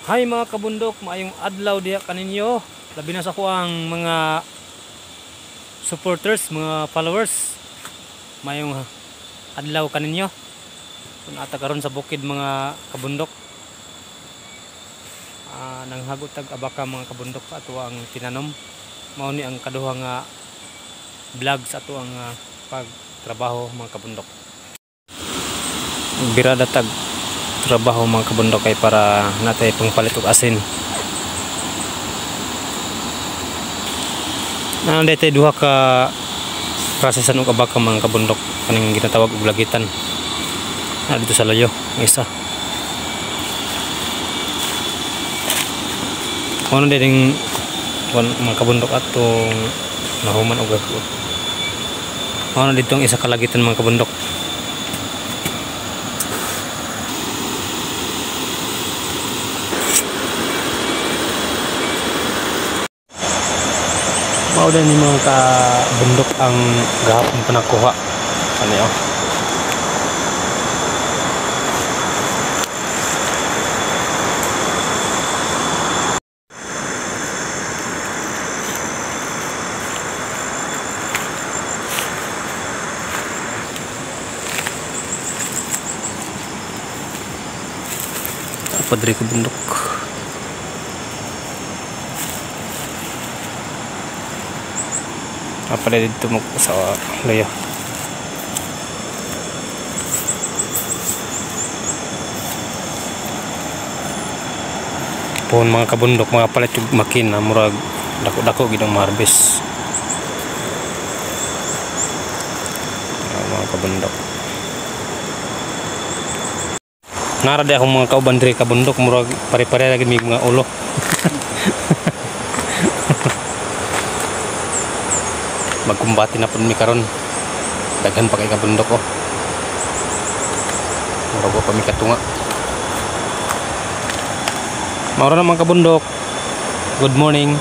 Hi mga kabundok, maayong adlaw diha kaninyo. Labi na sa ko ang mga supporters, mga followers. Maayong adlaw kaninyo. Kung ata karon sa bukid mga kabundok. Nanghagot tag abaka mga kabundok sa ato ang tinanom. Mao ni ang kaduha nga vlog sa ato ang pagtrabaho mga kabundok. Birada tag trabaho mga kabundok kay para natay pangpalit og asin. Dito duha ka prosesan og abaka mga kabundok kaning ginatawag og lagitan. Dito sa layo isa. Ano din mga kabundok atong nahuman og gagot. Ano dito ang isa ka lagitan mga kabundok. Mao din ni mga kabundok ang gahapon pa nakuha. Ano yun? Padre kabundok. Apa na dito mo sa layo. Pohon mga kabundok mga palit yung makina murag dako-dako gid ang harvest. Mga kabundok. Nara di akong mga kauban diri kabundok murag pare-pare lagi mig mga ulo. Magkumbati na po mi karon. Daghan pa kay kabundok oh. Murago pa mi katunga. Maura na mga kabundok. Good morning.